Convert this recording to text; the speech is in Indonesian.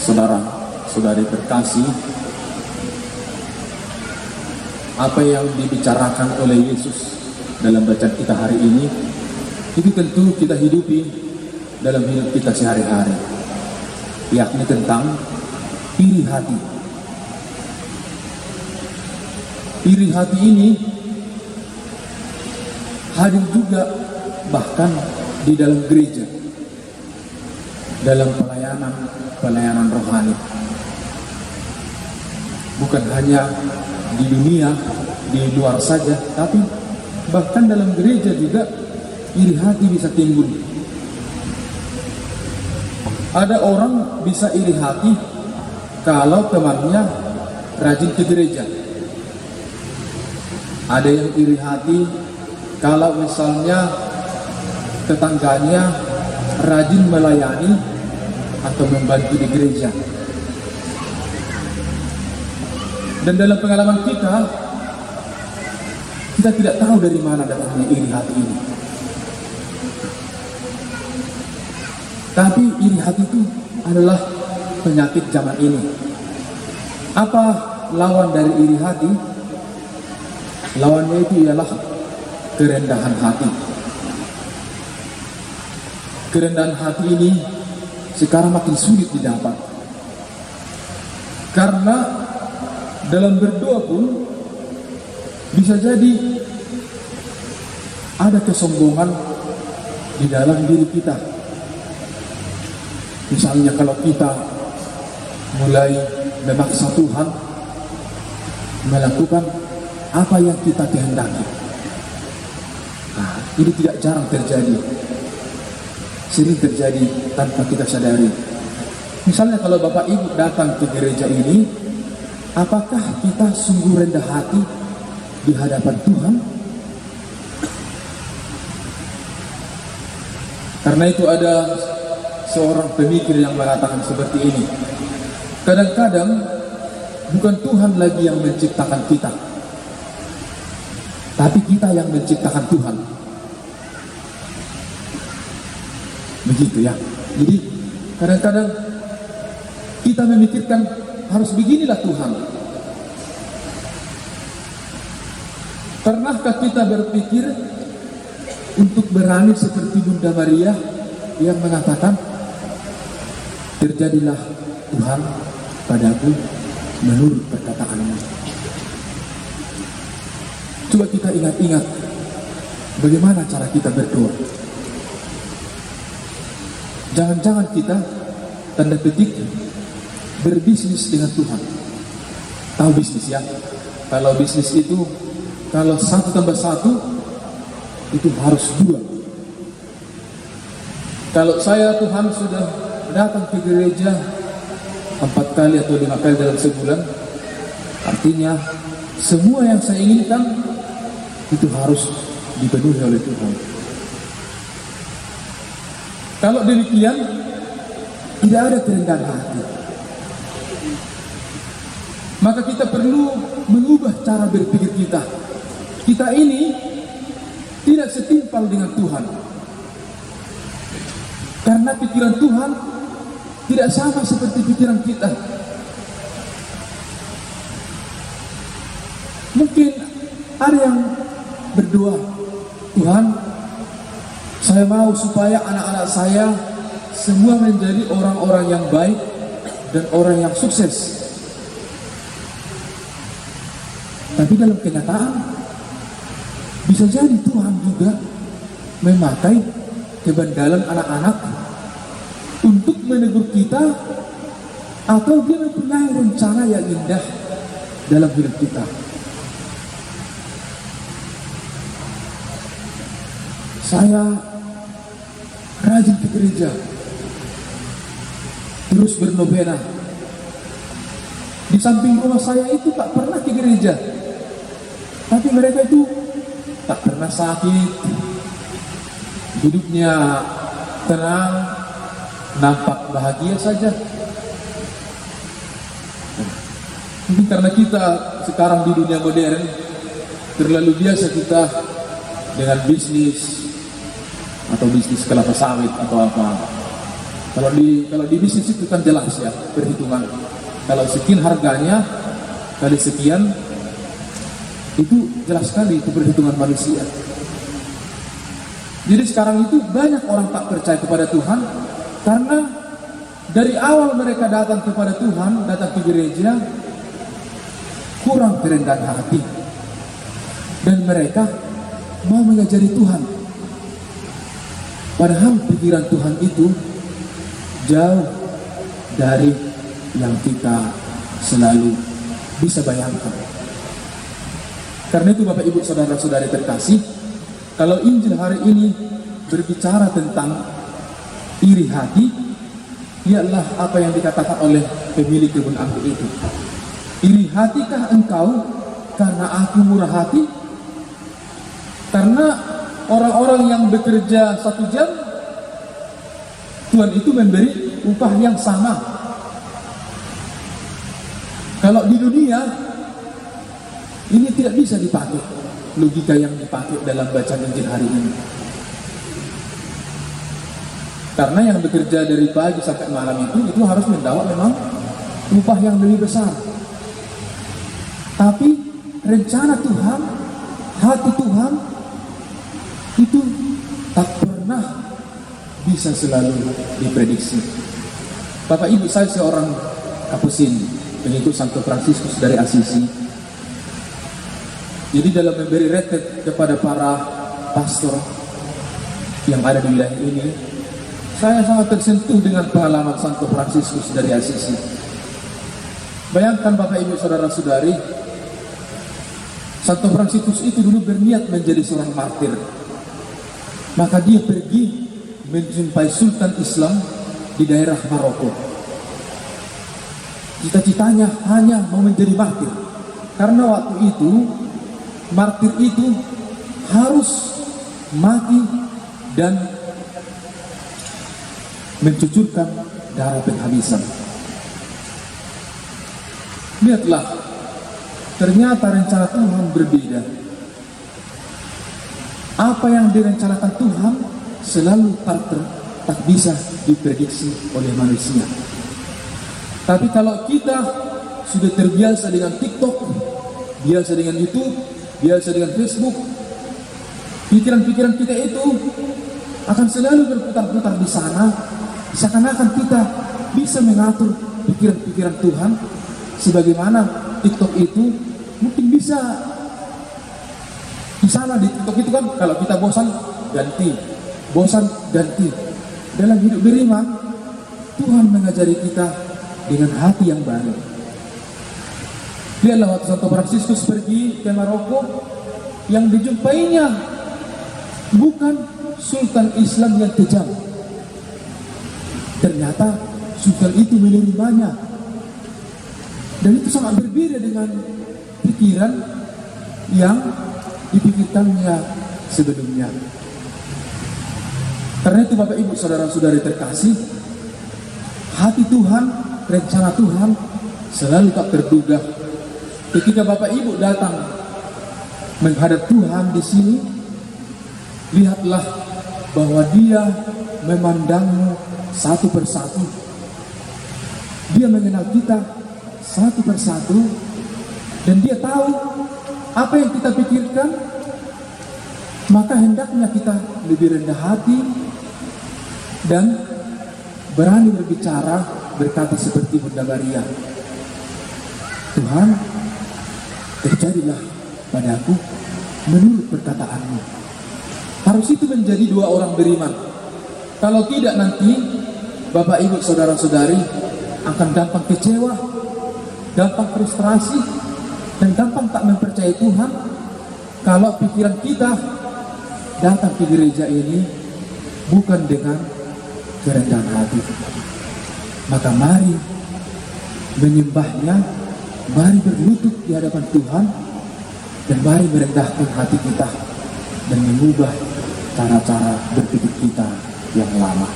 saudara-saudari terkasih, apa yang dibicarakan oleh Yesus dalam bacaan kita hari ini, itu tentu kita hidupi dalam hidup kita sehari-hari, yakni tentang iri hati. Iri hati ini hadir juga bahkan di dalam gereja, dalam pelayanan rohani. Bukan hanya di dunia, di luar saja, tapi bahkan dalam gereja juga iri hati bisa timbul. Ada orang bisa iri hati kalau temannya rajin ke gereja. Ada yang iri hati kalau misalnya tetangganya rajin melayani atau membantu di gereja. Dan dalam pengalaman kita tidak tahu dari mana datangnya iri hati ini. Tapi iri hati itu adalah penyakit zaman ini. Apa lawan dari iri hati? Lawannya itu ialah kerendahan hati. Kerendahan hati ini sekarang makin sulit didapat. Karena dalam berdoa pun bisa jadi ada kesombongan di dalam diri kita. Misalnya kalau kita mulai memaksa Tuhan melakukan apa yang kita kehendaki. Nah, ini tidak jarang terjadi. Sering terjadi tanpa kita sadari. Misalnya kalau Bapak Ibu datang ke gereja ini, apakah kita sungguh rendah hati di hadapan Tuhan? Karena itu ada seorang pemikir yang mengatakan seperti ini. Kadang-kadang bukan Tuhan lagi yang menciptakan kita, tapi kita yang menciptakan Tuhan. Begitu ya. Jadi kadang-kadang kita memikirkan harus beginilah Tuhan. Pernahkah kita berpikir untuk berani seperti Bunda Maria yang mengatakan, terjadilah Tuhan padaku menurut perkataanmu. Coba kita ingat-ingat bagaimana cara kita berdoa. Jangan-jangan kita tanda petik berbisnis dengan Tuhan. Tahu bisnis ya? Kalau bisnis itu, kalau 1 tambah 1 itu harus 2. Kalau saya Tuhan sudah datang ke gereja 4 kali atau 5 kali dalam sebulan, artinya semua yang saya inginkan itu harus dipenuhi oleh Tuhan. Kalau demikian, tidak ada kerendahan hati. Maka kita perlu mengubah cara berpikir kita. Kita ini tidak setimpal dengan Tuhan. Karena pikiran Tuhan tidak sama seperti pikiran kita. Mungkin ada yang berdoa, Tuhan, saya mau supaya anak-anak saya semua menjadi orang-orang yang baik dan orang yang sukses. Tapi dalam kenyataan bisa jadi Tuhan juga memakai kebandalan anak-anak untuk menegur kita, atau dia mempunyai rencana yang indah dalam hidup kita. Saya rajin ke gereja, terus bernovena. Di samping rumah saya itu tak pernah ke gereja, tapi mereka itu tak pernah sakit, hidupnya tenang, nampak bahagia saja. Mungkin karena kita sekarang di dunia modern terlalu biasa kita dengan bisnis atau bisnis kelapa sawit atau apa. Kalau di bisnis itu kan jelas ya perhitungan. Kalau sekian harganya kali sekian, itu jelas sekali itu perhitungan manusia. Jadi sekarang itu banyak orang tak percaya kepada Tuhan karena dari awal mereka datang kepada Tuhan, datang ke gereja, kurang kerendahan hati, dan mereka mau mengajari Tuhan. Padahal pikiran Tuhan itu jauh dari yang kita selalu bisa bayangkan. Karena itu Bapak Ibu Saudara-saudari terkasih, kalau Injil hari ini berbicara tentang iri hati, ialah apa yang dikatakan oleh pemilik kebun anggur itu. Iri hatikah engkau karena aku murah hati? Karena orang-orang yang bekerja 1 jam, Tuhan itu memberi upah yang sama. Kalau di dunia ini tidak bisa dipakai logika yang dipakai dalam bacaan Injil hari ini. Karena yang bekerja dari pagi sampai malam itu harus mendapat memang upah yang lebih besar. Tapi rencana Tuhan, hati Tuhan itu tak pernah bisa selalu diprediksi. Bapak Ibu, saya seorang kapusin, pengikut Santo Fransiskus dari Assisi. Jadi dalam memberi retret kepada para pastor yang ada di wilayah ini, saya sangat tersentuh dengan pengalaman Santo Fransiskus dari Assisi. Bayangkan Bapak Ibu Saudara-saudari, Santo Fransiskus itu dulu berniat menjadi seorang martir. Maka dia pergi menjumpai Sultan Islam di daerah Maroko. Cita-citanya hanya mau menjadi martir. Karena waktu itu, martir itu harus mati dan mencucurkan darah penghabisan. Lihatlah, ternyata rencana Tuhan berbeda. Apa yang direncanakan Tuhan selalu tak bisa diprediksi oleh manusia. Tapi kalau kita sudah terbiasa dengan TikTok, biasa dengan YouTube, biasa dengan Facebook, pikiran-pikiran kita itu akan selalu berputar-putar di sana. Seakan-akan kita bisa mengatur pikiran-pikiran Tuhan, sebagaimana TikTok itu mungkin bisa di sana. Di TikTok itu kan kalau kita bosan ganti, bosan ganti. Dalam hidup beriman, Tuhan mengajari kita dengan hati yang baru. Lihatlah waktu Santo Fransiskus pergi ke Maroko, yang dijumpainya bukan Sultan Islam yang kejam. Ternyata Sultan itu menerimanya. Dan itu sangat berbeda dengan pikiran yang dipikirkannya sebelumnya. Karena itu Bapak Ibu Saudara-saudari terkasih, hati Tuhan, rencana Tuhan selalu tak terduga. Ketika Bapak Ibu datang menghadap Tuhan di sini, lihatlah bahwa Dia memandangmu satu persatu. Dia mengenal kita satu persatu, dan Dia tahu apa yang kita pikirkan. Maka hendaknya kita lebih rendah hati dan berani berbicara, berkata seperti Bunda Maria, Tuhan, terjadilah padaku menurut perkataanmu. Harus itu menjadi dua orang beriman. Kalau tidak, nanti Bapak Ibu Saudara-saudari akan gampang kecewa, gampang frustrasi, dan gampang tak mempercayai Tuhan. Kalau pikiran kita datang ke gereja ini bukan dengan kerendahan hati. Maka mari menyembahnya, mari berlutut di hadapan Tuhan, dan mari merendahkan hati kita dan mengubah cara-cara berpikir kita yang lama.